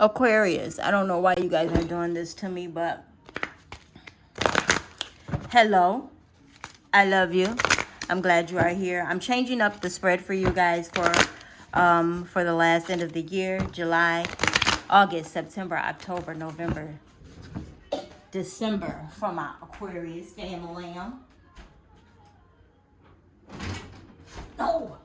Aquarius, I don't know why you guys are doing this to me, but hello. I love you. I'm glad you are here. I'm changing up the spread for you guys for the last end of the year. July, August, September, October, November, December for my Aquarius family. No.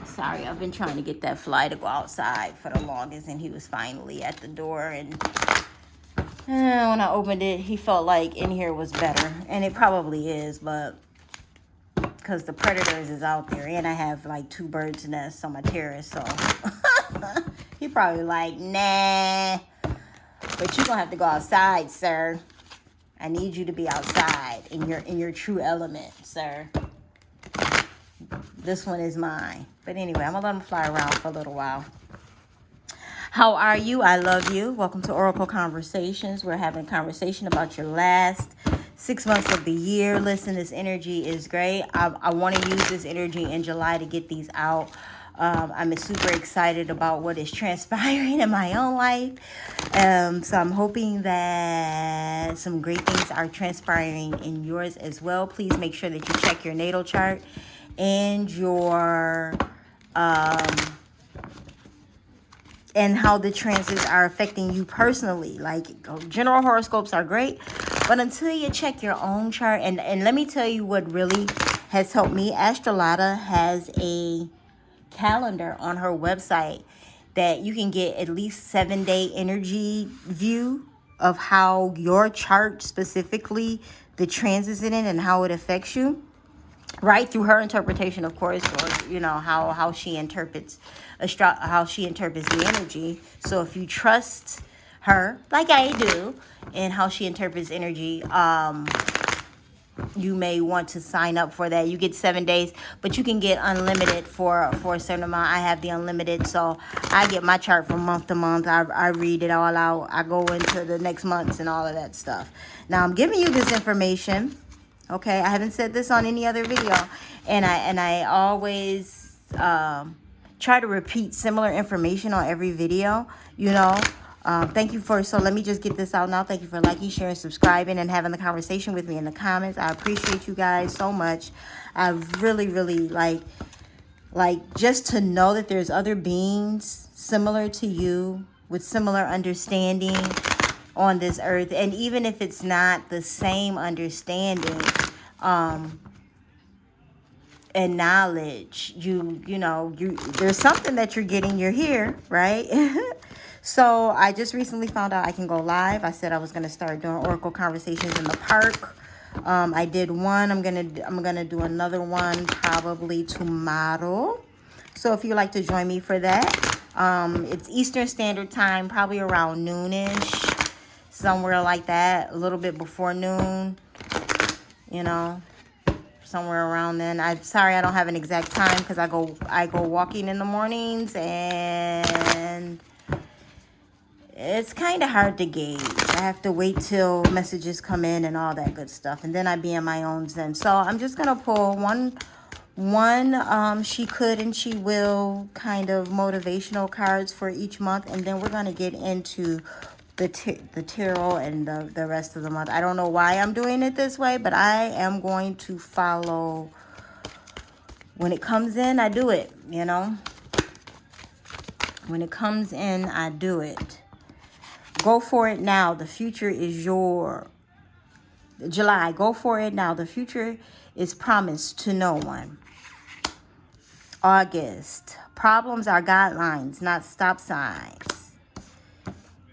Sorry, I've been trying to get that fly to go outside for the longest, and he was finally at the door. And when I opened it, he felt like in here was better, and it probably is, but because the predators is out there, and I have like 2 birds' nests on my terrace, so he probably like, nah. But you're gonna have to go outside, sir. I need you to be outside in your true element, sir. This one is mine. But anyway, I'm gonna let him fly around for a little while. How are you? I love you. Welcome to Oracle Conversations. We're having a conversation about your last 6 months of the year. Listen, this energy is great. I want to use this energy in July to get these out. I'm super excited about what is transpiring in my own life. So I'm hoping that some great things are transpiring in yours as well. Please make sure that you check your natal chart and your and how the transits are affecting you personally. Like, general horoscopes are great, but until you check your own chart, and let me tell you what really has helped me. Astrological has a calendar on her website that you can get at least 7-day energy view of how your chart, specifically the transits in it and how it affects you, right, through her interpretation, of course, or you know how she interprets how she interprets the energy. So if you trust her, like I do, and how she interprets energy, you may want to sign up for that. You get 7 days, but you can get unlimited for a certain amount. I have the unlimited, so I get my chart from month to month. I read it all out. I go into the next months and all of that stuff. Now I'm giving you this information. Okay, I haven't said this on any other video, and I always try to repeat similar information on every video, you know. Thank you so let me just get this out now. Thank you for liking, sharing, subscribing, and having the conversation with me in the comments. I appreciate you guys so much. I really, really like just to know that there's other beings similar to you with similar understanding on this earth. And even if it's not the same understanding and knowledge, you know, there's something that you're getting. You're here, right? So I just recently found out I can go live. I said I was going to start doing Oracle Conversations in the park. I did one. I'm gonna do another one probably tomorrow. So if you'd like to join me for that, it's Eastern Standard Time, probably around noonish, somewhere like that, a little bit before noon, you know, somewhere around then. I'm sorry I don't have an exact time because I go walking in the mornings, and it's kind of hard to gauge. I have to wait till messages come in and all that good stuff, and then I be in my own zen. So I'm just gonna pull one she could and she will kind of motivational cards for each month, and then we're gonna get into the tarot and the rest of the month. I don't know why I'm doing it this way, but I am going to follow. When it comes in, I do it, you know. When it comes in, I do it. Go for it now. The future is your July. Go for it now. The future is promised to no one. August. Problems are guidelines, not stop signs.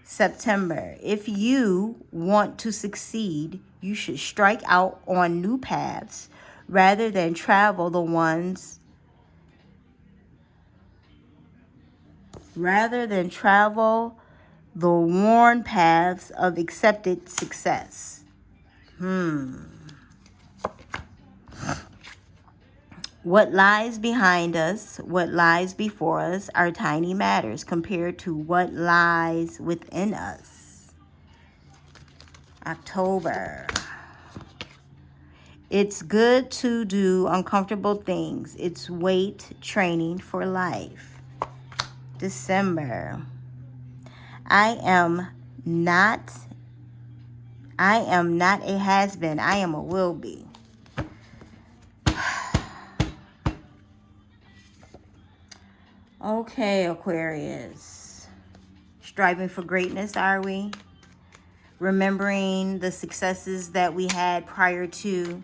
September. If you want to succeed, you should strike out on new paths rather than travel the worn paths of accepted success. What lies behind us, what lies before us are tiny matters compared to what lies within us. October. It's good to do uncomfortable things. It's weight training for life. December. I am not a has-been. I am a will be. Okay, Aquarius. Striving for greatness, are we? Remembering the successes that we had prior to,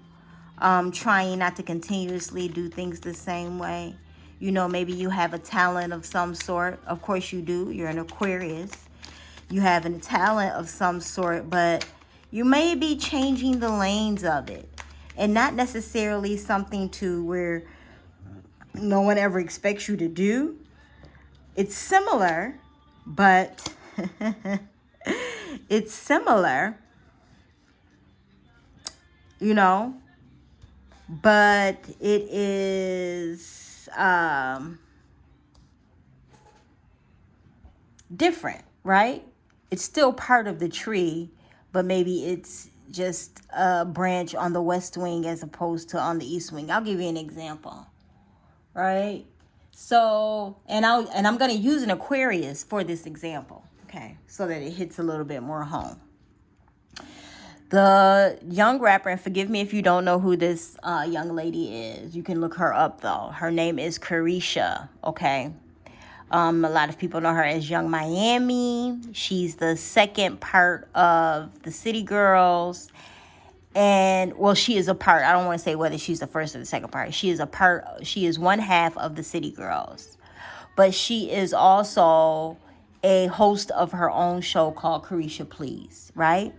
trying not to continuously do things the same way. You know, maybe you have a talent of some sort. Of course you do. You're an Aquarius. You have a talent of some sort, but you may be changing the lanes of it. And not necessarily something to where no one ever expects you to do. It's similar, but it's similar, you know, but it is different, right? It's still part of the tree, but maybe it's just a branch on the west wing as opposed to on the east wing. I'll give you an example, right? So, and I'm going to use an Aquarius for this example, okay, so that it hits a little bit more home. The young rapper, and forgive me if you don't know who this young lady is. You can look her up, though. Her name is Carisha, okay? A lot of people know her as Young Miami. She's the second part of the City Girls. And, well, she is a part. I don't want to say whether she's the first or the second part. She is one half of the City Girls. But she is also a host of her own show called Carisha Please, right?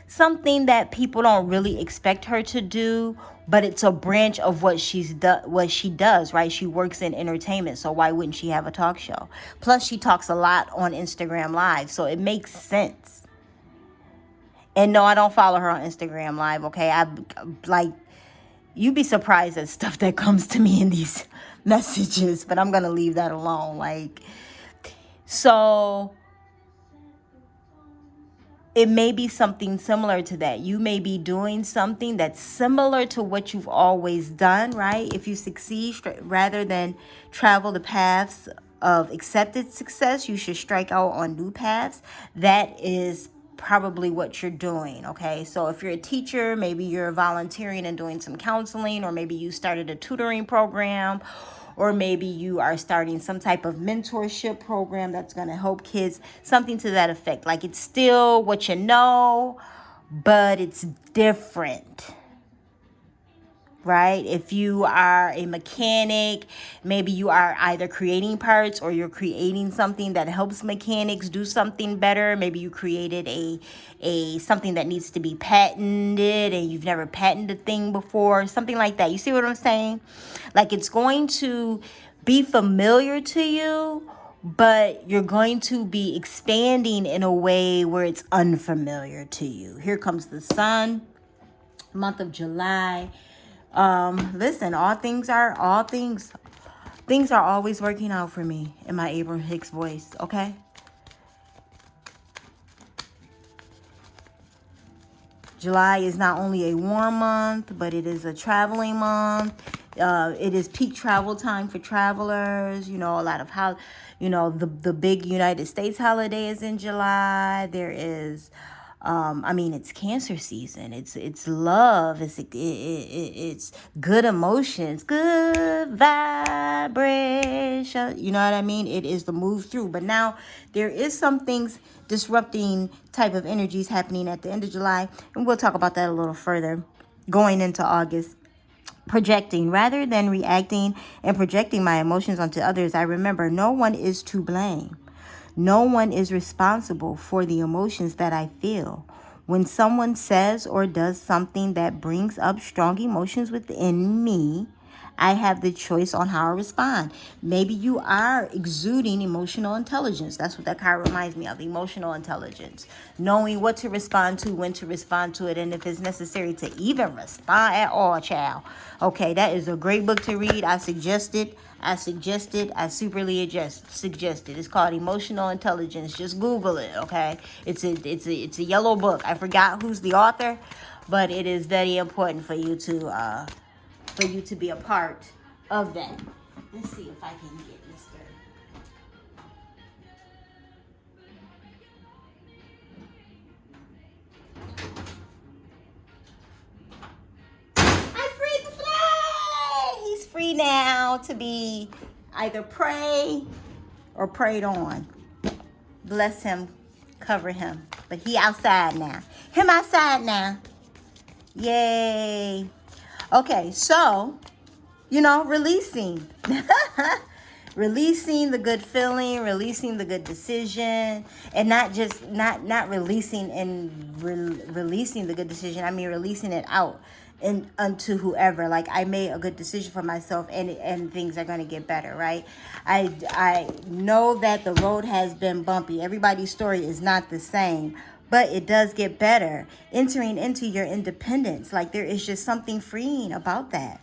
Something that people don't really expect her to do, but it's a branch of what she does, right? She works in entertainment, so why wouldn't she have a talk show? Plus, she talks a lot on Instagram Live, so it makes sense. And no, I don't follow her on Instagram Live, okay? You'd be surprised at stuff that comes to me in these messages, but I'm going to leave that alone. So it may be something similar to that. You may be doing something that's similar to what you've always done, right? If you succeed, rather than travel the paths of accepted success, you should strike out on new paths. That is probably what you're doing, okay? So if you're a teacher, maybe you're volunteering and doing some counseling, or maybe you started a tutoring program, or maybe you are starting some type of mentorship program that's going to help kids, something to that effect. Like, it's still what you know, but it's different, right? If you are a mechanic, maybe you are either creating parts or you're creating something that helps mechanics do something better. Maybe you created a something that needs to be patented and you've never patented a thing before, something like that. You see what I'm saying? Like, it's going to be familiar to you, but you're going to be expanding in a way where it's unfamiliar to you. Here comes the sun, month of July. Listen, things are always working out for me in my Abraham Hicks voice, okay? July is not only a warm month, but it is a traveling month. It is peak travel time for travelers. You know, a lot of the big United States holiday is in July. There is, it's Cancer season. It's love. It's good emotions, good vibration. You know what I mean? It is the move through. But now there is some things disrupting type of energies happening at the end of July, and we'll talk about that a little further going into August. Projecting rather than reacting and projecting my emotions onto others. I remember no one is to blame. No one is responsible for the emotions that I feel. When someone says or does something that brings up strong emotions within me, I have the choice on how I respond. Maybe you are exuding emotional intelligence. That's what that card reminds me of, emotional intelligence. Knowing what to respond to, when to respond to it, and if it's necessary to even respond at all, child. Okay, that is a great book to read. I suggest it. I suggest it. I superly suggest it. It's called Emotional Intelligence. Just Google it, okay? It's a yellow book. I forgot who's the author, but it is very important for you to be a part of that. Let's see if I can get Mr. I freed the flag. He's free now to be either prey or preyed on. Bless him, cover him. But he outside now. Him outside now. Yay. Okay, so, releasing. Releasing the good feeling, releasing the good decision, and not just not releasing and releasing the good decision. I mean releasing it out and unto whoever. Like, I made a good decision for myself, and things are going to get better, right? I know that the road has been bumpy. Everybody's story is not the same, but it does get better. Entering into your independence, like, there is just something freeing about that.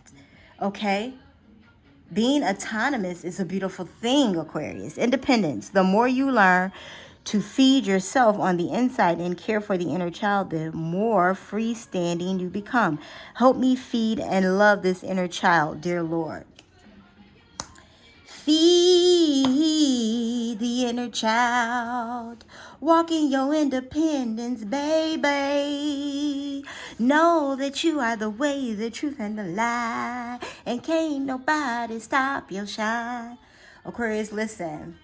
Okay? Being autonomous is a beautiful thing, Aquarius. Independence. The more you learn to feed yourself on the inside and care for the inner child, the more freestanding you become. Help me feed and love this inner child, dear Lord. Feed the inner child. Walk in your independence, baby. Know that you are the way, the truth, and the lie. And can't nobody stop your shine. Aquarius, listen.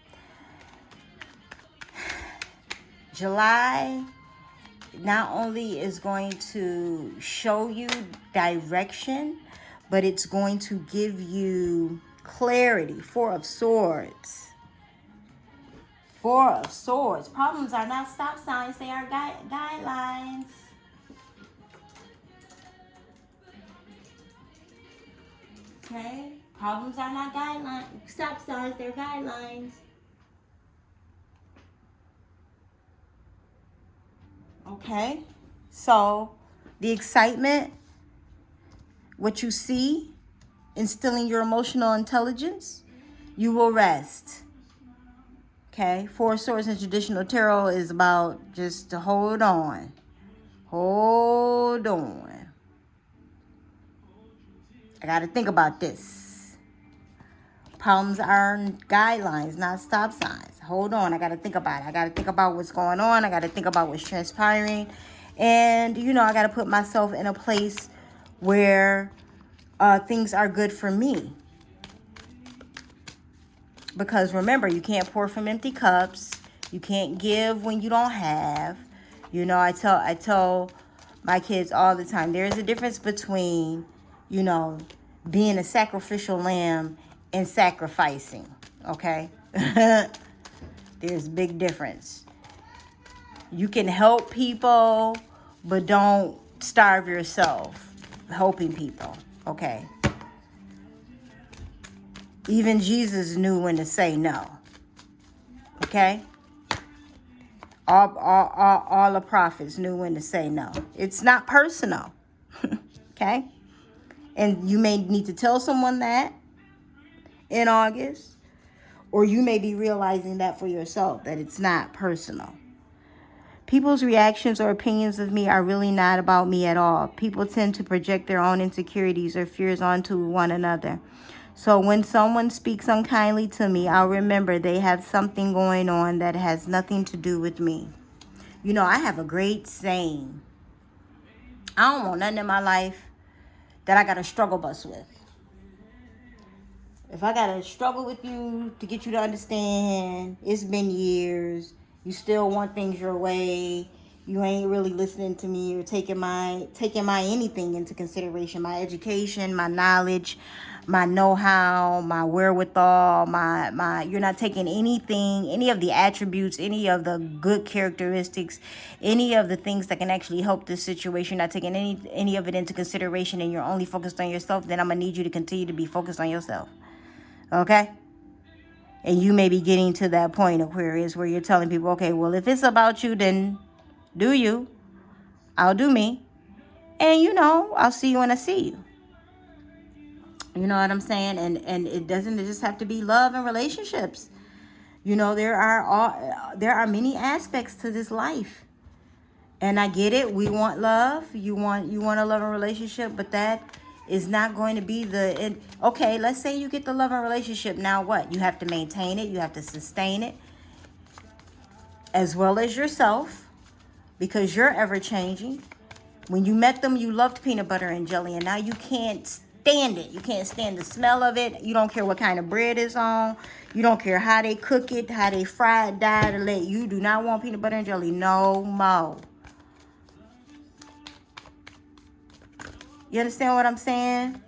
July not only is going to show you direction, but it's going to give you clarity. Four of Swords. Four of Swords. Problems are not stop signs. They are guidelines. Okay? Problems are not guidelines. Stop signs. They're guidelines. Okay? So, the excitement, what you see, instilling your emotional intelligence, you will rest. Okay, Four of Swords in traditional tarot is about just to hold on. Hold on. I got to think about this. Problems are guidelines, not stop signs. Hold on, I got to think about it. I got to think about what's going on. I got to think about what's transpiring. And, I got to put myself in a place where things are good for me. Because remember, you can't pour from empty cups. You can't give when you don't have. I tell my kids all the time, there's a difference between, being a sacrificial lamb and sacrificing. Okay? There's a big difference. You can help people, but don't starve yourself helping people. Okay? Even Jesus knew when to say no. Okay? All the prophets knew when to say no. It's not personal. Okay? And you may need to tell someone that in August. Or you may be realizing that for yourself, that it's not personal. People's reactions or opinions of me are really not about me at all. People tend to project their own insecurities or fears onto one another. So when someone speaks unkindly to me, I'll remember they have something going on that has nothing to do with me. I have a great saying. I don't want nothing in my life that I got to struggle bus with. If I got to struggle with you to get you to understand, it's been years, you still want things your way, you ain't really listening to me or taking my anything into consideration, my education, my knowledge, my know-how, my wherewithal, my you're not taking anything, any of the attributes, any of the good characteristics, any of the things that can actually help this situation, not taking any of it into consideration, and you're only focused on yourself, then I'm going to need you to continue to be focused on yourself. Okay? And you may be getting to that point, Aquarius, where you're telling people, okay, well, if it's about you, then do you. I'll do me. And, I'll see you when I see you. You know what I'm saying? And it doesn't just have to be love and relationships. There are many aspects to this life. And I get it. We want love. You want a loving relationship, but that is not going to be the... Okay, let's say you get the loving relationship. Now what? You have to maintain it. You have to sustain it. As well as yourself. Because you're ever changing. When you met them, you loved peanut butter and jelly. And now you can't stand it. You can't stand the smell of it. You don't care what kind of bread it's on. You don't care how they cook it, how they fry it, dye it, or let. You do not want peanut butter and jelly no more. You understand what I'm saying?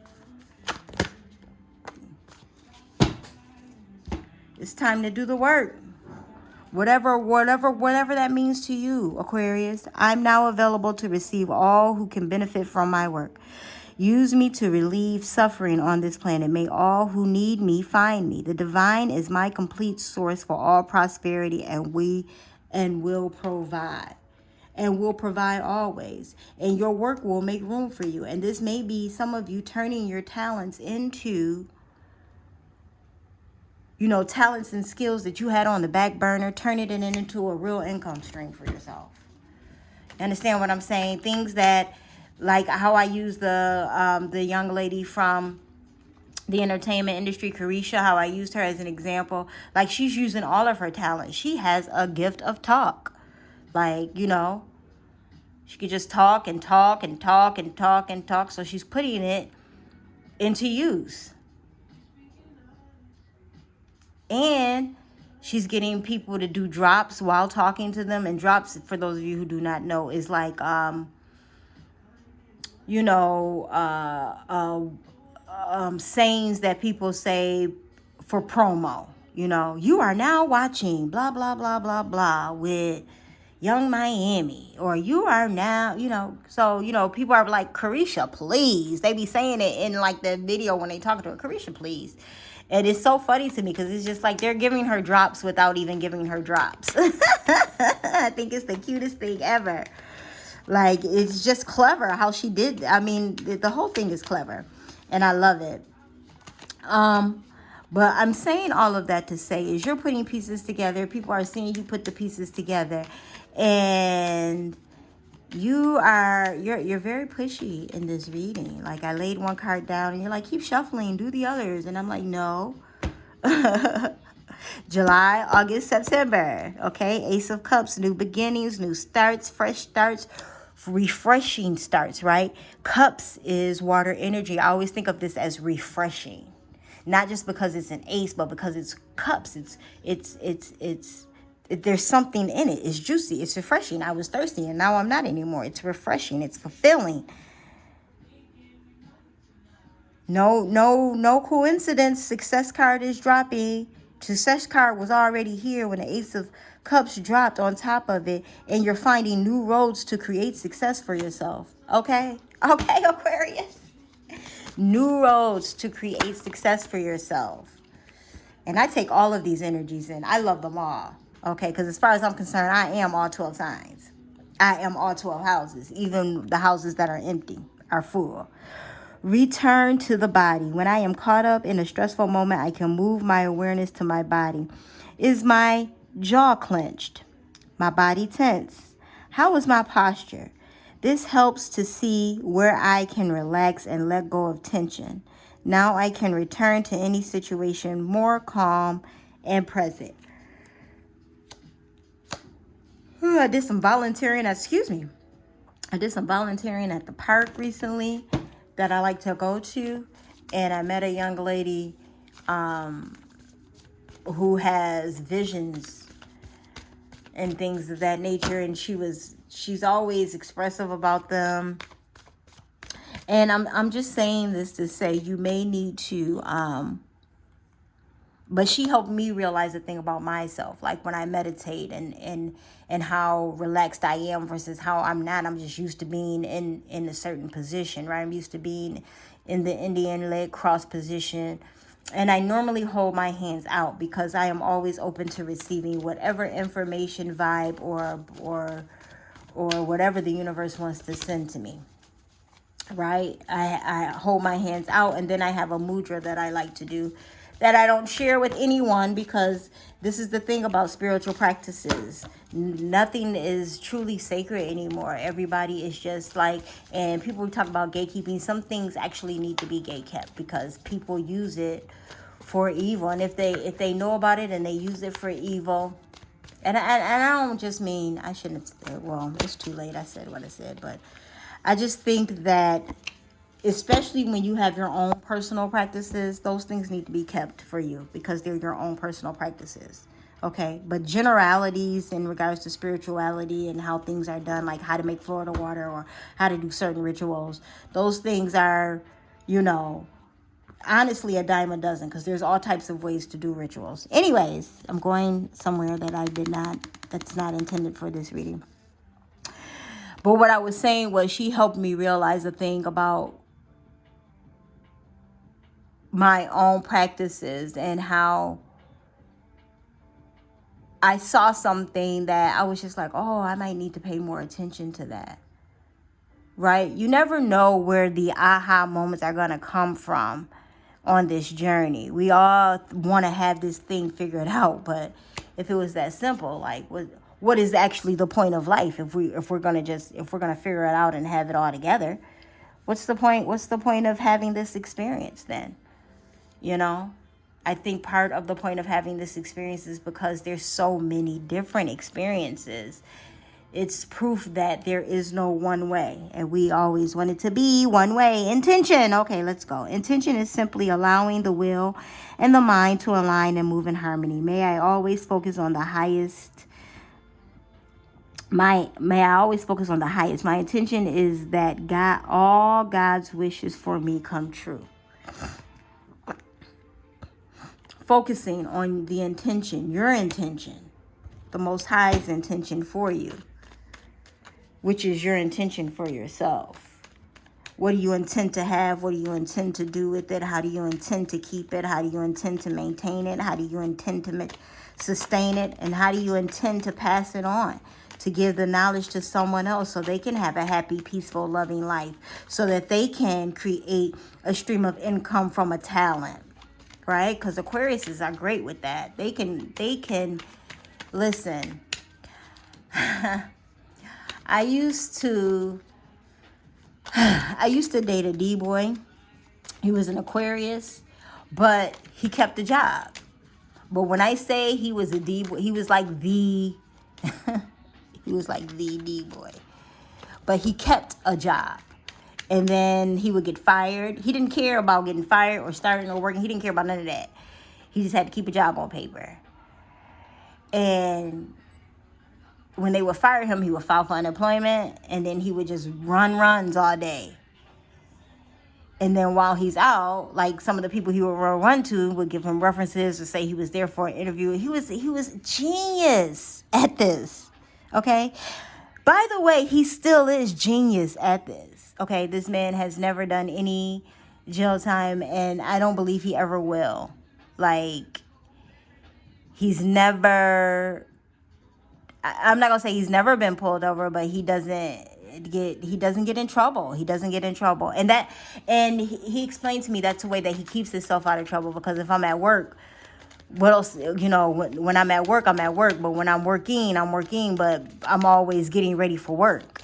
It's time to do the work. Whatever that means to you, Aquarius. I'm now available to receive all who can benefit from my work. Use me to relieve suffering on this planet. May all who need me find me. The divine is my complete source for all prosperity, and will provide. And will provide always. And your work will make room for you. And this may be some of you turning your talents into, talents and skills that you had on the back burner, turning it into a real income stream for yourself. Understand what I'm saying? Things that, like how I use the young lady from the entertainment industry, Carisha, how I used her as an example. Like, she's using all of her talent. She has a gift of talk. Like, she could just talk and talk and talk and talk and talk. So she's putting it into use. And she's getting people to do drops while talking to them. And drops, for those of you who do not know, is like, sayings that people say for promo. You are now watching blah, blah, blah, blah, blah with Young Miami, or you are now, so, people are like, Carisha, please. They be saying it in like the video when they talk to her, Carisha, please. And it's so funny to me because it's just like they're giving her drops without even giving her drops. I think it's the cutest thing ever. Like, it's just clever how she did. I mean, the whole thing is clever and I love it. But I'm saying all of that to say is you're putting pieces together. People are seeing you put the pieces together. And you're very pushy in this reading. Like, I laid one card down and you're like, keep shuffling, do the others. And I'm like, no. July, August, September. Okay, Ace of Cups, new beginnings, new starts, fresh starts, refreshing starts, right? Cups is water energy. I always think of this as refreshing. Not just because it's an ace, but because it's cups. There's something in it. It's juicy. It's refreshing. I was thirsty and now I'm not anymore. It's refreshing. It's fulfilling. No coincidence. Success card is dropping. Success card was already here when the Ace of Cups dropped on top of it. And you're finding new roads to create success for yourself. Okay? Okay, Aquarius. New roads to create success for yourself. And I take all of these energies in. I love them all. Okay, because as far as I'm concerned, I am all 12 signs. I am all 12 houses. Even the houses that are empty are full. Return to the body. When I am caught up in a stressful moment, I can move my awareness to my body. Is my jaw clenched? My body tense? How is my posture? This helps to see where I can relax and let go of tension. Now I can return to any situation more calm and present. I did some volunteering. I did some volunteering at the park recently that I like to go to. And I met a young lady who has visions and things of that nature. And she's always expressive about them. And I'm just saying this to say you may need to, but she helped me realize the thing about myself. Like when I meditate and how relaxed I am versus how I'm not. I'm just used to being in a certain position, right? I'm used to being in the Indian leg cross position. And I normally hold my hands out because I am always open to receiving whatever information, vibe, or whatever the universe wants to send to me. Right? I hold my hands out, and then I have a mudra that I like to do that I don't share with anyone, because this is the thing about spiritual practices. Nothing is truly sacred anymore. Everybody is just like, and people talk about gatekeeping. Some things actually need to be gatekept because people use it for evil. And if they know about it and they use it for evil, and I don't just mean, I shouldn't have, well, it's too late. I said what I said, but I just think that, especially when you have your own personal practices, those things need to be kept for you because they're your own personal practices. Okay, but generalities in regards to spirituality and how things are done, like how to make Florida water or how to do certain rituals, those things are, honestly a dime a dozen, because there's all types of ways to do rituals. Anyways, I'm going somewhere that's not intended for this reading. But what I was saying was, she helped me realize a thing about my own practices and how I saw something that I was just like, oh, I might need to pay more attention to that. Right? You never know where the aha moments are going to come from on this journey. We all want to have this thing figured out, but if it was that simple, like what is actually the point of life if we're going to figure it out and have it all together? What's the point of having this experience then? I think part of the point of having this experience is because there's so many different experiences. It's proof that there is no one way, and we always want it to be one way. Intention. Okay, let's go. Intention is simply allowing the will and the mind to align and move in harmony. May I always focus on the highest. My intention is that all God's wishes for me come true. Focusing on the intention, your intention, the Most High's intention for you, which is your intention for yourself. What do you intend to have? What do you intend to do with it? How do you intend to keep it? How do you intend to maintain it? How do you intend to sustain it? And how do you intend to pass it on? To give the knowledge to someone else so they can have a happy, peaceful, loving life, so that they can create a stream of income from a talent. Right? Because Aquariuses are great with that. They can listen. I used to date a D-boy. He was an Aquarius, but he kept the job. But when I say he was a D-boy, he was like the D-boy. But he kept a job. And then he would get fired. He didn't care about getting fired or starting or working. He didn't care about none of that. He just had to keep a job on paper. And when they would fire him, he would file for unemployment. And then he would just run runs all day. And then while he's out, like some of the people he would run to would give him references or say he was there for an interview. He was genius at this. Okay? By the way, he still is genius at this. Okay, this man has never done any jail time, and I don't believe he ever will. Like, he's never, I'm not gonna say he's never been pulled over, but he doesn't get in trouble. He doesn't get in trouble. And he explained to me that's the way that he keeps himself out of trouble, because if I'm at work, what else, when I'm at work, I'm at work, but when I'm working, but I'm always getting ready for work.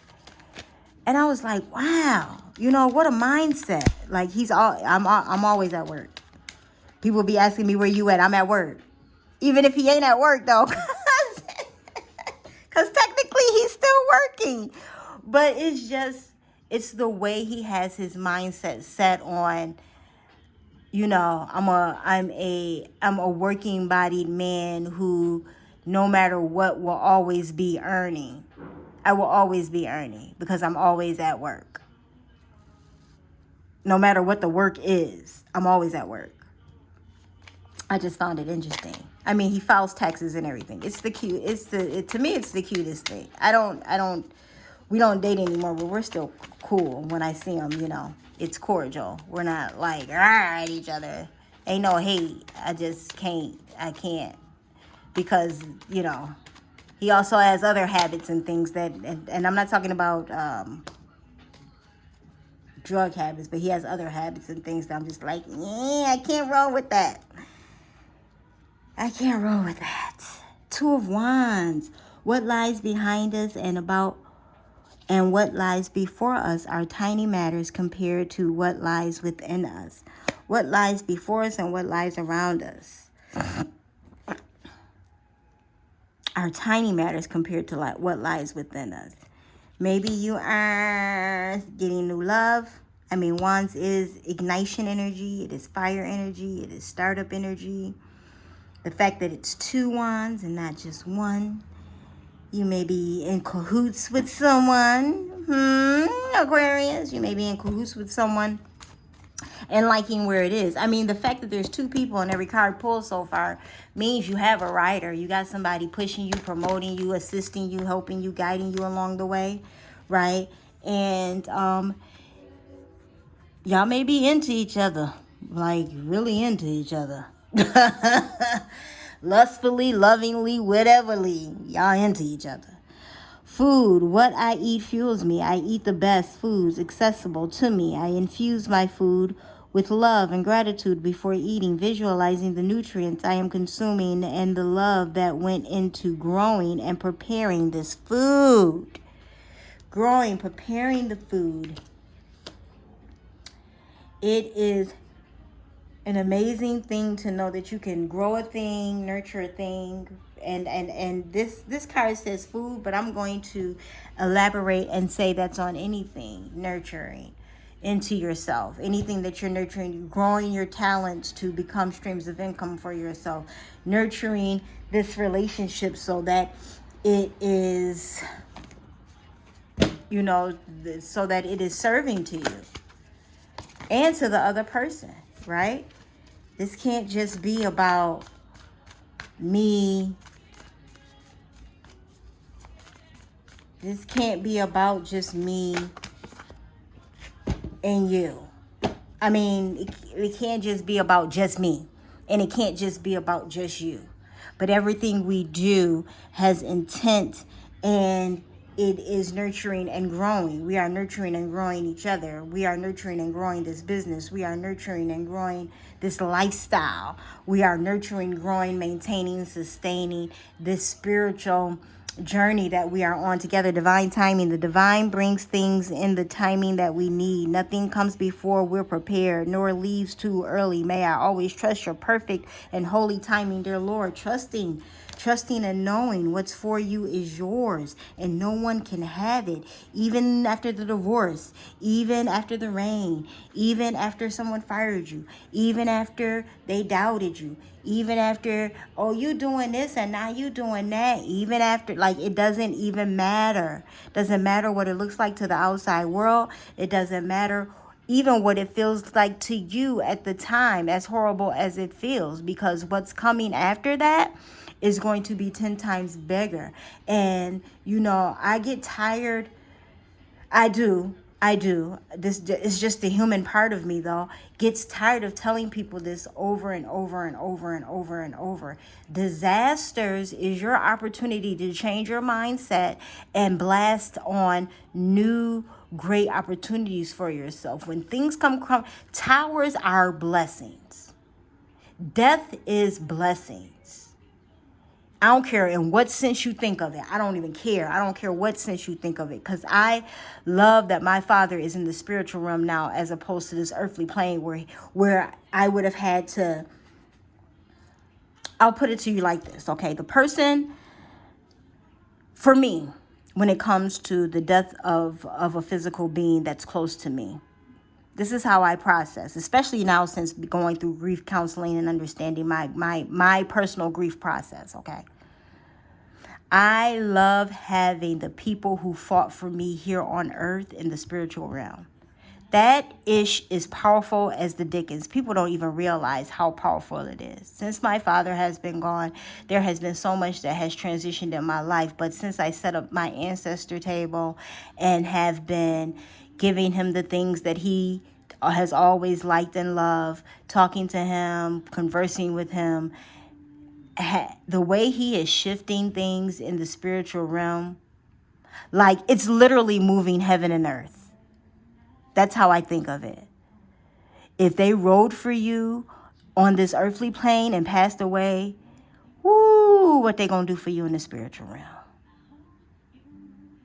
And I was like, wow, what a mindset. Like, I'm always at work. People be asking me, where you at? I'm at work. Even if he ain't at work, though. Because technically he's still working. But it's the way he has his mindset set on, I'm a working bodied man who, no matter what, will always be earning. I will always be earning because I'm always at work. No matter what the work is, I'm always at work. I just found it interesting. I mean, he files taxes and everything. To me, it's the cutest thing. We don't date anymore, but we're still cool. When I see him, it's cordial. We're not like at each other. Ain't no hate. I can't because, he also has other habits and things that, and I'm not talking about drug habits, but he has other habits and things that I'm just like, I can't roll with that. I can't roll with that. Two of Wands. What lies behind us and what lies before us are tiny matters compared to what lies within us. What lies before us and what lies around us are tiny matters compared to what lies within us. Maybe you are getting new love. I mean, Wands is ignition energy. It is fire energy. It is startup energy. The fact that it's two wands and not just one. You may be in cahoots with someone. Aquarius. You may be in cahoots with someone and liking where it is. I mean, the fact that there's two people on every card pulled so far means you have a rider. You got somebody pushing you, promoting you, assisting you, helping you, guiding you along the way, right? And y'all may be into each other, like really into each other. Lustfully, lovingly, whateverly, y'all into each other. Food. What I eat fuels me. I eat the best foods accessible to me. I infuse my food with love and gratitude before eating, visualizing the nutrients I am consuming and the love that went into growing and preparing this food. Growing, preparing the food. It is an amazing thing to know that you can grow a thing, nurture a thing. And this card says food, but I'm going to elaborate and say that's on anything nurturing into yourself. Anything that you're nurturing, growing your talents to become streams of income for yourself. Nurturing this relationship so that it is, so that it is serving to you and to the other person, right? This can't just be about me. This can't be about just me and you. I mean, it can't just be about just me. And it can't just be about just you. But everything we do has intent, and it is nurturing and growing. We are nurturing and growing each other. We are nurturing and growing this business. We are nurturing and growing this lifestyle. We are nurturing, growing, maintaining, sustaining this spiritual journey that we are on together. Divine timing. The divine brings things in the timing that we need. Nothing comes before we're prepared, nor leaves too early. May I always trust your perfect and holy timing, dear Lord. Trusting and knowing what's for you is yours, and no one can have it. Even after the divorce, even after the rain, even after someone fired you, even after they doubted you, even after, oh, you doing this and now you doing that, even after, like, it doesn't even matter. Doesn't matter what it looks like to the outside world. It doesn't matter even what it feels like to you at the time, as horrible as it feels, because what's coming after that is going to be 10 times bigger. And, I get tired. I do. This is just the human part of me, though. Gets tired of telling people this over and over and over and over and over. Disasters is your opportunity to change your mindset and blast on new great opportunities for yourself. When things come, towers are blessings. Death is blessings. I don't care in what sense you think of it. I don't even care. I don't care what sense you think of it. Because I love that my father is in the spiritual realm now, as opposed to this earthly plane where I would have had to. I'll put it to you like this, okay? The person, for me, when it comes to the death of a physical being that's close to me, this is how I process, especially now since going through grief counseling and understanding my personal grief process, okay? I love having the people who fought for me here on earth in the spiritual realm. That ish is powerful as the dickens. People don't even realize how powerful it is. Since my father has been gone, there has been so much that has transitioned in my life. But since I set up my ancestor table and have been giving him the things that he has always liked and loved, talking to him, conversing with him, the way he is shifting things in the spiritual realm, like, it's literally moving heaven and earth. That's how I think of it. If they rode for you on this earthly plane and passed away, Woo, what they gonna do for you in the spiritual realm?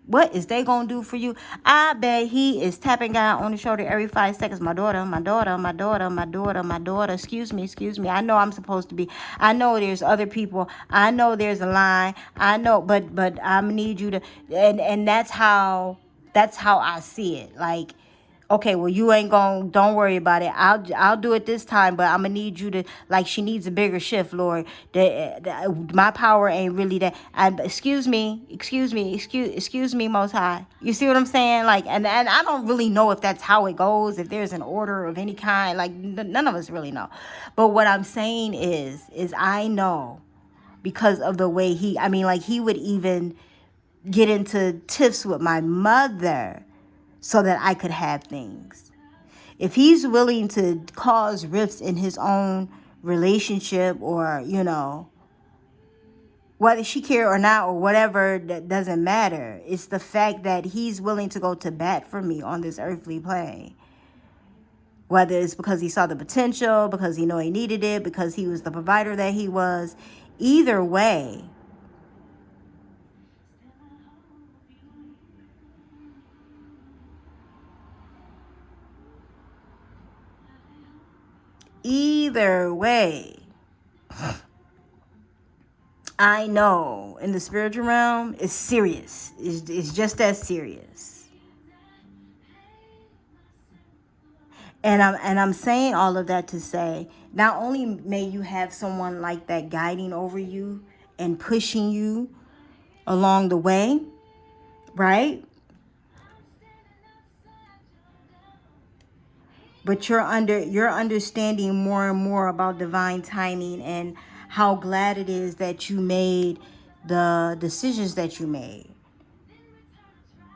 What is they gonna do for you? I bet he is tapping God on the shoulder every 5 seconds. My daughter, my daughter, my daughter, my daughter, my daughter. Excuse me, excuse me. I know I'm supposed to be. I know there's other people. I know there's a line. I know, but I need you to. And that's how I see it. Like, okay, well, you ain't gonna, don't worry about it. I'll do it this time, but I'm gonna need you to, like, she needs a bigger shift, Lord. My power ain't really that. Excuse me, Most High. You see what I'm saying? Like, and I don't really know if that's how it goes, if there's an order of any kind. Like, none of us really know. But what I'm saying is I know because of the way he would even get into tiffs with my mother so that I could have things. If he's willing to cause rifts in his own relationship, or, whether she care or not or whatever, that doesn't matter. It's the fact that he's willing to go to bat for me on this earthly plane. Whether it's because he saw the potential, because he knew he needed it, because he was the provider that he was. Either way, I know in the spiritual realm, it's serious. It's just as serious. And I'm saying all of that to say, not only may you have someone like that guiding over you and pushing you along the way, right? But you're understanding more and more about divine timing, and how glad it is that you made the decisions that you made.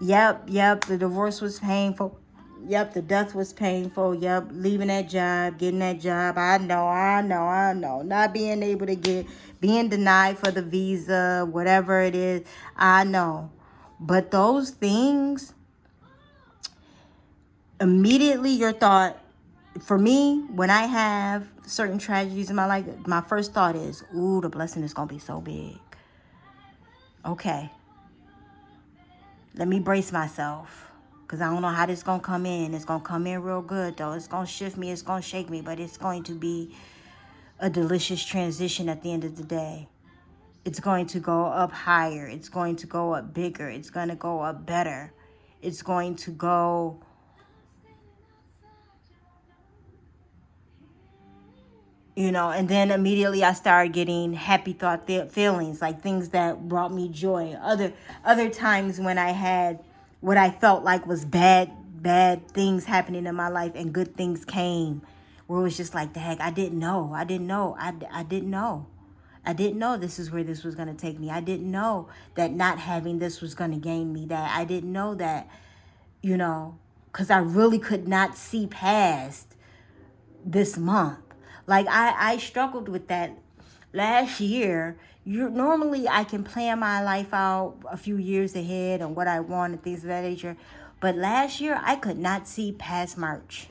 Yep, the divorce was painful. Yep, the death was painful. Yep, leaving that job, getting that job. I know. Not being able to being denied for the visa, whatever it is. I know. But those things, immediately your thought, for me, when I have certain tragedies in my life, my first thought is, ooh, the blessing is going to be so big. Okay. Let me brace myself, because I don't know how this is going to come in. It's going to come in real good, though. It's going to shift me. It's going to shake me. But it's going to be a delicious transition at the end of the day. It's going to go up higher. It's going to go up bigger. It's going to go up better. It's going to go... and then immediately I started getting happy thought feelings, like things that brought me joy. Other times when I had what I felt like was bad things happening in my life, and good things came, where it was just like, the heck, I didn't know this is where this was going to take me. I didn't know that not having this was going to gain me that. I didn't know that, because I really could not see past this month. Like, I struggled with that last year. Normally I can plan my life out a few years ahead and what I want and things of that nature. But last year I could not see past March.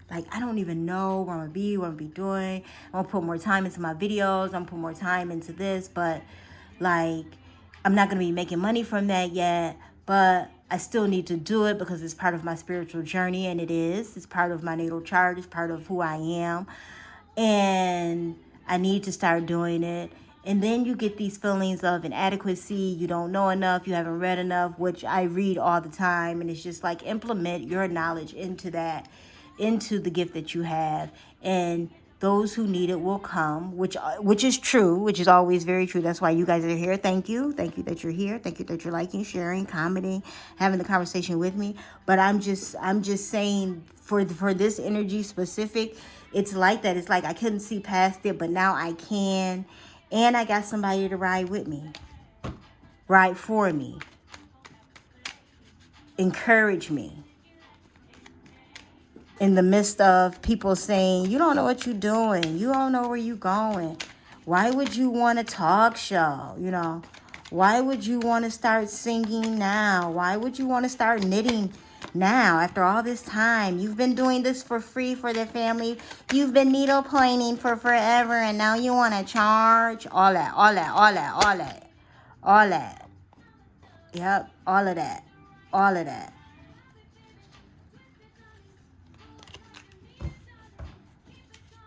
Like, I don't even know where I'm going to be, what I'm going to be doing. I'm going to put more time into my videos. I'm going to put more time into this. But, like, I'm not going to be making money from that yet. But I still need to do it because it's part of my spiritual journey. And it is. It's part of my natal chart. It's part of who I am. And I need to start doing it. And then you get these feelings of inadequacy. You don't know enough. You haven't read enough, which I read all the time. And it's just like, implement your knowledge into that, into the gift that you have. And those who need it will come, which is true, which is always very true. That's why you guys are here. Thank you. Thank you that you're here. Thank you that you're liking, sharing, commenting, having the conversation with me. But I'm just saying, for this energy specific, it's like that. It's like I couldn't see past it, but now I can. And I got somebody to ride with me, ride for me, encourage me. In the midst of people saying, you don't know what you're doing. You don't know where you're going. Why would you want a talk show? Why would you want to start singing now? Why would you want to start knitting Now, after all this time, you've been doing this for free for the family. You've been needle pointing for forever, and now you want to charge all that, all that, all that, all that, all that. Yep, all of that, all of that.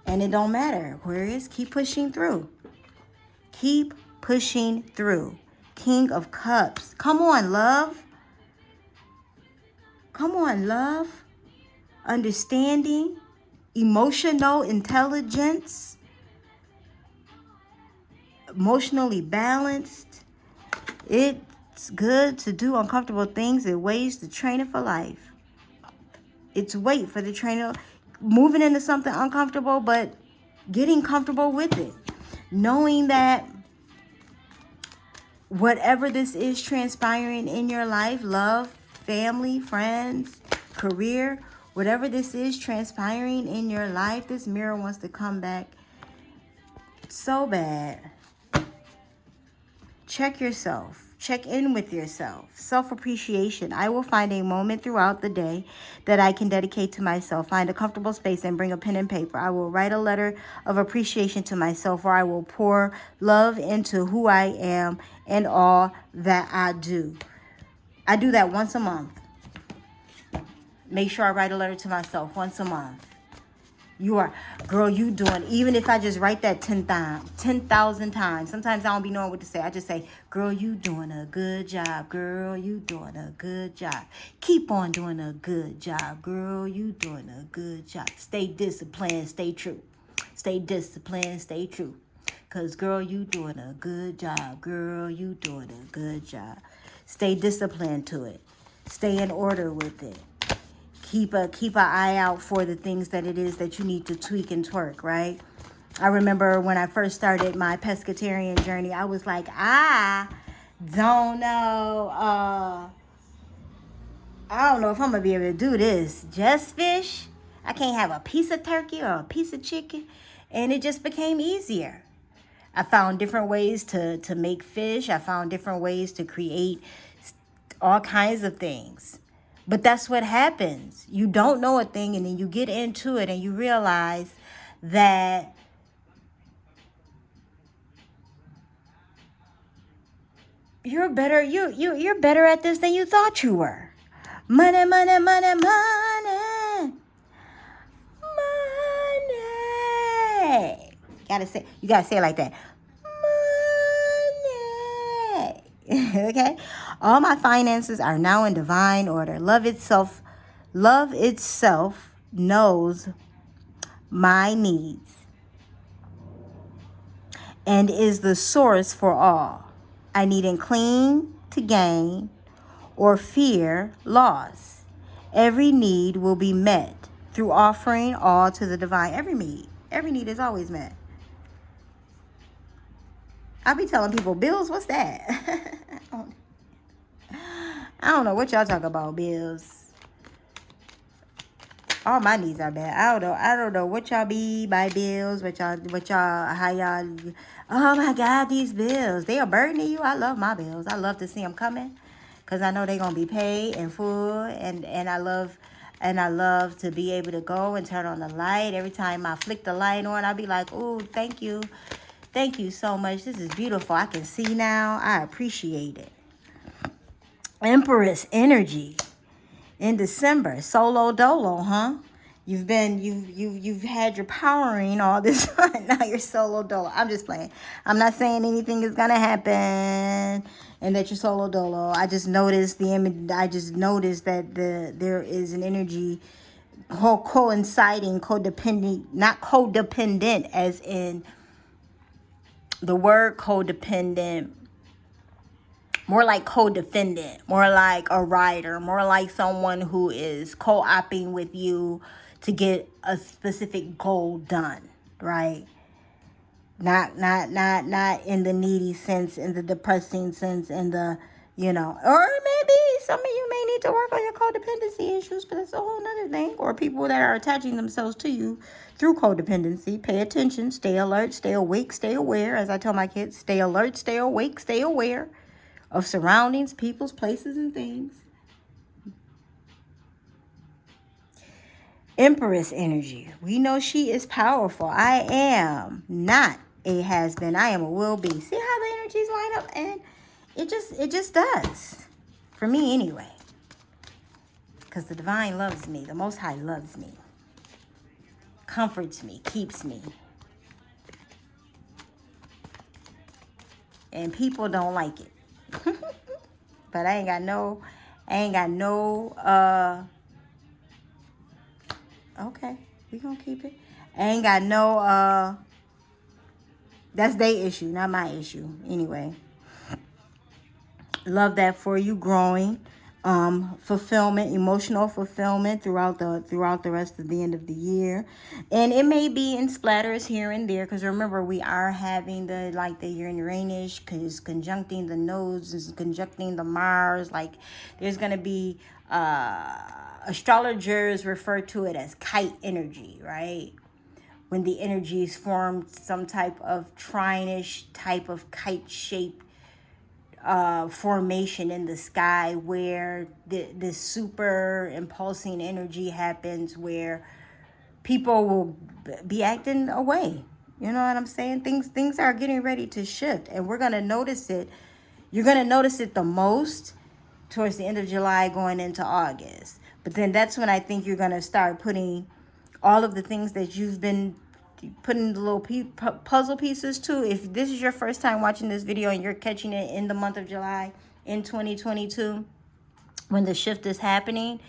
And it don't matter, Aquarius. Keep pushing through. Keep pushing through. King of Cups. Come on, love. Come on, love. Understanding. Emotional intelligence. Emotionally balanced. It's good to do uncomfortable things. It weighs the trainer for life. It's weight for the trainer. Moving into something uncomfortable, but getting comfortable with it. Knowing that whatever this is transpiring in your life, love, family, friends, career, whatever this is transpiring in your life, this mirror wants to come back so bad. Check yourself. Check in with yourself. Self-appreciation. I will find a moment throughout the day that I can dedicate to myself. Find a comfortable space and bring a pen and paper. I will write a letter of appreciation to myself, or I will pour love into who I am and all that I do. I do that once a month. Make sure I write a letter to myself once a month. You are, girl, you doing, even if I just write that 10,000 times. Sometimes I don't be knowing what to say. I just say, girl, you doing a good job. Girl, you doing a good job. Keep on doing a good job. Girl, you doing a good job. Stay disciplined, stay true. Stay disciplined, stay true. Because, girl, you doing a good job. Girl, you doing a good job. Stay disciplined to it. Stay in order with it. Keep an eye out for the things that it is that you need to tweak and twerk, right? I remember when I first started my pescatarian journey, I was like, I don't know. I don't know if I'm going to be able to do this. Just fish? I can't have a piece of turkey or a piece of chicken. And it just became easier. I found different ways to make fish. I found different ways to create all kinds of things. But that's what happens. You don't know a thing, and then you get into it and you realize that you're better at this than you thought you were. Money, money, money, money. Money. You gotta say it like that. Money. Okay? All my finances are now in divine order. Love itself knows my needs and is the source for all. I needn't cling to gain or fear loss. Every need will be met through offering all to the divine. Every need is always met. I be telling people, bills, what's that? I don't know what y'all talk about, bills. All my needs are met. I don't know what y'all be by bills, how y'all, oh my God, these bills, they are burdening you. I love my bills. I love to see them coming because I know they're going to be paid in full, and I love to be able to go and turn on the light. Every time I flick the light on, I'll be like, ooh, thank you. Thank you so much. This is beautiful. I can see now. I appreciate it. Empress energy in December. Solo dolo, huh? You've had your powering all this time. Now you're solo dolo. I'm just playing. I'm not saying anything is gonna happen and that you're solo dolo. I just noticed the image. I just noticed that there is an energy coinciding, codependent, not codependent as in the word codependent, more like codefendant, more like a rider, more like someone who is co-oping with you to get a specific goal done, right? Not in the needy sense, in the depressing sense, in the, or maybe some of you may need to work on your codependency issues, but that's a whole nother thing. Or people that are attaching themselves to you through codependency. Pay attention, stay alert, stay awake, stay aware. As I tell my kids, stay alert, stay awake, stay aware of surroundings, peoples, places, and things. Empress energy. We know she is powerful. I am not a has-been. I am a will be. See how the energies line up? And it just does. For me anyway. Because the divine loves me. The Most High loves me. Comforts me. Keeps me. And people don't like it. But I ain't got no, okay, we gonna keep it. I ain't got no, that's their issue, not my issue. Anyway, love that for you, growing, fulfillment, emotional fulfillment throughout the rest of the end of the year. And it may be in splatters here and there, because remember, we are having the Uranus is conjuncting the nodes, is conjuncting the Mars. Like, there's gonna be astrologers refer to it as kite energy, right? When the energies form some type of trine-ish type of kite shape formation in the sky, where this super impulsing energy happens, where people will be acting away. You know what I'm saying? Things are getting ready to shift, and we're gonna notice it. You're gonna notice it the most towards the end of July, going into August. But then that's when I think you're gonna start putting all of the things that you've been putting the little puzzle pieces to. If this is your first time watching this video and you're catching it in the month of July in 2022, when the shift is happening,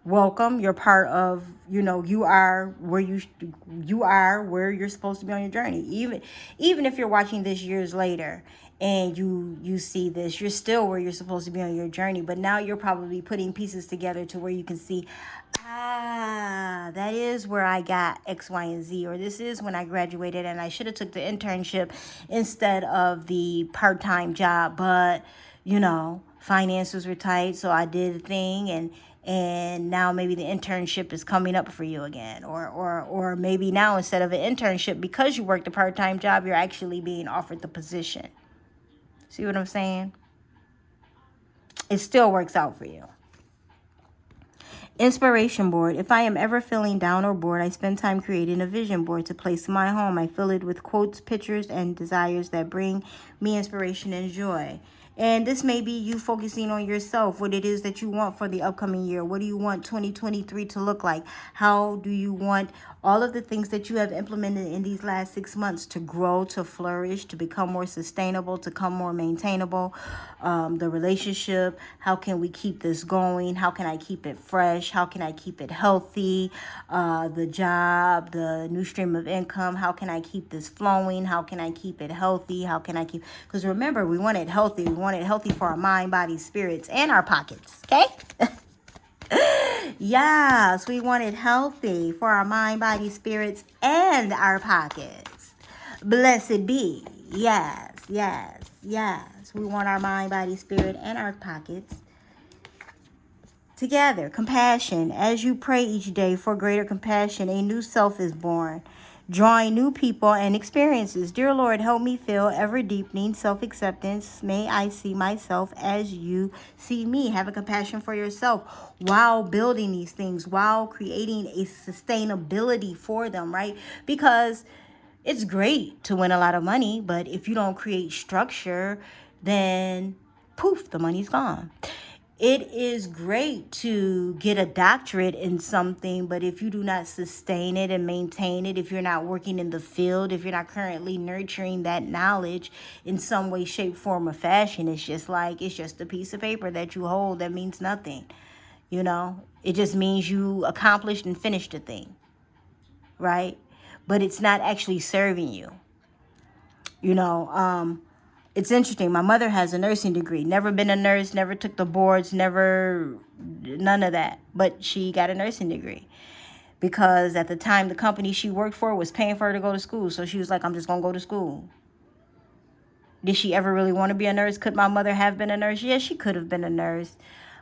welcome. You're part of, you are where you're supposed to be on your journey. Even if you're watching this years later and you see this, you're still where you're supposed to be on your journey. But now you're probably putting pieces together to where you can see, that is where I got X, Y, and Z, or this is when I graduated and I should have took the internship instead of the part-time job. But, finances were tight, so I did a thing, and now maybe the internship is coming up for you again, or maybe now, instead of an internship, because you worked a part-time job, you're actually being offered the position. See what I'm saying? It still works out for you. Inspiration board. If I am ever feeling down or bored, I spend time creating a vision board to place in my home. I fill it with quotes, pictures, and desires that bring me inspiration and joy. And this may be you focusing on yourself, what it is that you want for the upcoming year. What do you want 2023 to look like? How do you want all of the things that you have implemented in these last 6 months to grow, to flourish, to become more sustainable, to become more maintainable? The relationship, how can we keep this going? How can I keep it fresh? How can I keep it healthy? The job, the new stream of income, how can I keep this flowing? How can I keep it healthy? How can I keep, because remember, we want it healthy. We want it healthy for our mind, body, spirits, and our pockets, okay? Yes, we want it healthy for our mind, body, spirits, and our pockets. Blessed be. Yes, yes, yes. We want our mind, body, spirit, and our pockets together. Compassion. As you pray each day for greater compassion, a new self is born, drawing new people and experiences. Dear Lord, help me feel ever deepening self-acceptance. May I see myself as you see me. Have a compassion for yourself while building these things, while creating a sustainability for them, right? Because it's great to win a lot of money, but if you don't create structure, then poof, the money's gone. It is great to get a doctorate in something, but if you do not sustain it and maintain it, if you're not working in the field, if you're not currently nurturing that knowledge in some way, shape, form, or fashion, it's just a piece of paper that you hold that means nothing. It just means you accomplished and finished a thing, right? But it's not actually serving you. It's interesting. My mother has a nursing degree. Never been a nurse, never took the boards, none of that. But she got a nursing degree because at the time the company she worked for was paying for her to go to school. So she was like, I'm just going to go to school. Did she ever really want to be a nurse? Could my mother have been a nurse? Yes, she could have been a nurse.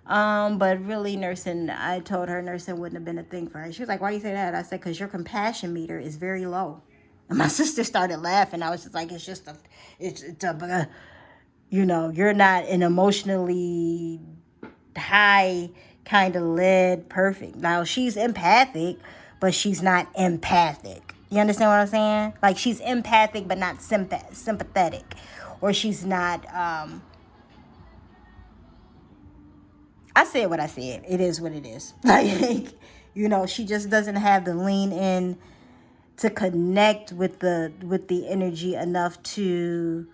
But really nursing, I told her nursing wouldn't have been a thing for her. She was like, why do you say that? I said, because your compassion meter is very low. And my sister started laughing. I was just like, you're not an emotionally high kind of led perfect. Now, she's empathic, but she's not empathic. You understand what I'm saying? Like, she's empathic, but not sympathetic. Or she's not, I said what I said. It is what it is. Like, you know, she just doesn't have the lean in to connect with the energy enough to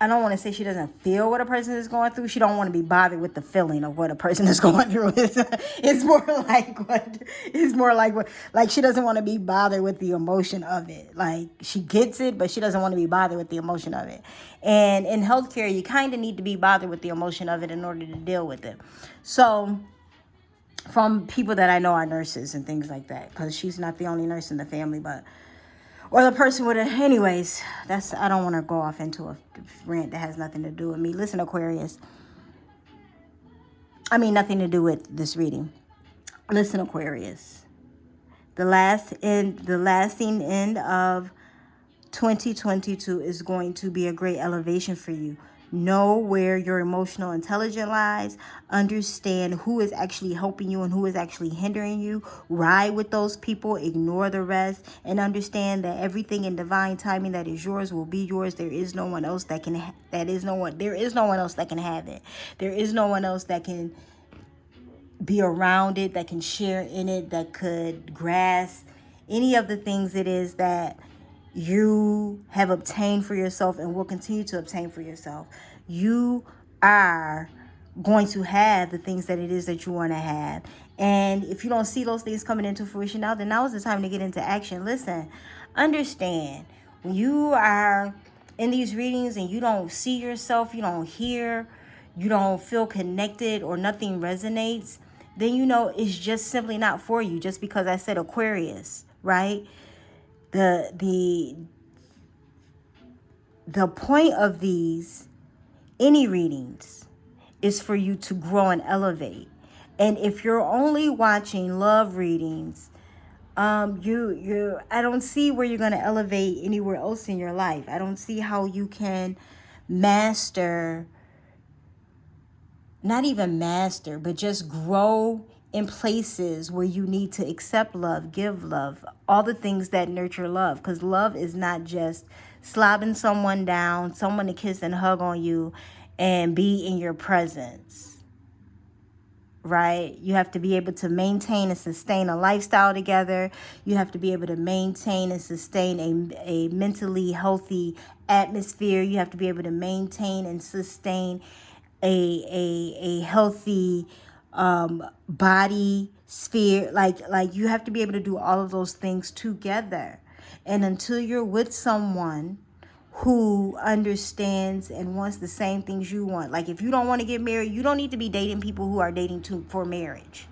I don't want to say she doesn't feel what a person is going through. She don't want to be bothered with the feeling of what a person is going through. It's more like what it's more like she doesn't want to be bothered with the emotion of it. Like, she gets it, but she doesn't want to be bothered with the emotion of it. And in healthcare, you kind of need to be bothered with the emotion of it in order to deal with it. So, from people that I know are nurses and things like that, because she's not the only nurse in the family, but or the person with it. Anyways, I don't want to go off into a rant that has nothing to do with me. Listen, Aquarius. I mean, nothing to do with this reading. Listen, Aquarius. The lasting end of 2022 is going to be a great elevation for you. Know where your emotional intelligence lies. Understand who is actually helping you and who is actually hindering you. Ride with those people. Ignore the rest. And understand that everything in divine timing that is yours will be yours. There is no one else that can. There is no one else that can have it. There is no one else that can be around it, that can share in it, that could grasp any of the things it is that you have obtained for yourself and will continue to obtain for yourself. You are going to have the things that it is that you want to have. And if you don't see those things coming into fruition now, then now is the time to get into action. Listen, understand, when you are in these readings and you don't see yourself, you don't hear, you don't feel connected, or nothing resonates, then you know it's just simply not for you. Just because I said Aquarius, right? The point of any readings is for you to grow and elevate. And if you're only watching love readings, I don't see where you're going to elevate anywhere else in your life. I don't see how you can not even master, but just grow in places where you need to accept love, give love, all the things that nurture love. Because love is not just slobbing someone down, someone to kiss and hug on you and be in your presence, right? You have to be able to maintain and sustain a lifestyle together. You have to be able to maintain and sustain a mentally healthy atmosphere. You have to be able to maintain and sustain a healthy body sphere. Like you have to be able to do all of those things together. And until you're with someone who understands and wants the same things you want, like if you don't want to get married, you don't need to be dating people who are dating for marriage.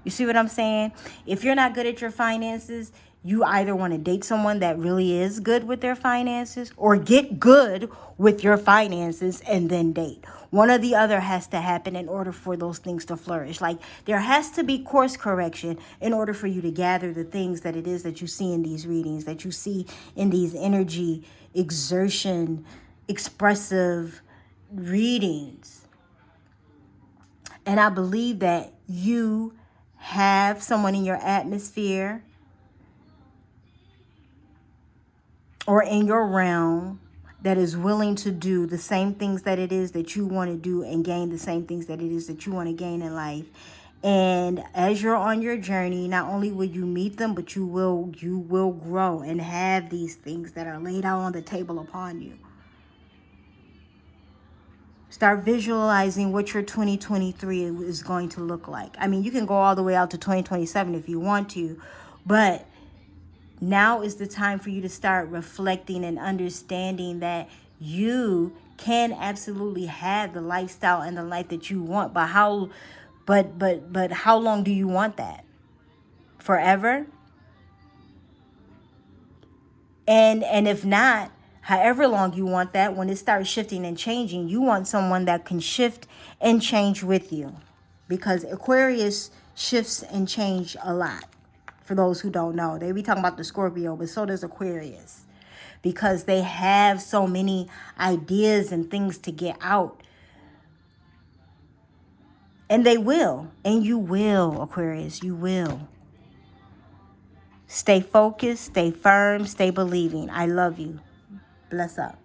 You see what I'm saying? If you're not good at your finances, you either want to date someone that really is good with their finances, or get good with your finances and then date. One or the other has to happen in order for those things to flourish. Like, there has to be course correction in order for you to gather the things that it is that you see in these readings, that you see in these energy exertion, expressive readings. And I believe that you have someone in your atmosphere or in your realm that is willing to do the same things that it is that you want to do and gain the same things that it is that you want to gain in life. And as you're on your journey, not only will you meet them, but you will grow and have these things that are laid out on the table upon you. Start visualizing what your 2023 is going to look like. I mean, you can go all the way out to 2027 if you want to, but now is the time for you to start reflecting and understanding that you can absolutely have the lifestyle and the life that you want. But how long do you want that? Forever? And if not, however long you want that, when it starts shifting and changing, you want someone that can shift and change with you. Because Aquarius shifts and change a lot. For those who don't know, they be talking about the Scorpio, but so does Aquarius. because they have so many ideas and things to get out. And they will. And you will, Aquarius. You will. Stay focused, stay firm, stay believing. I love you. Bless up.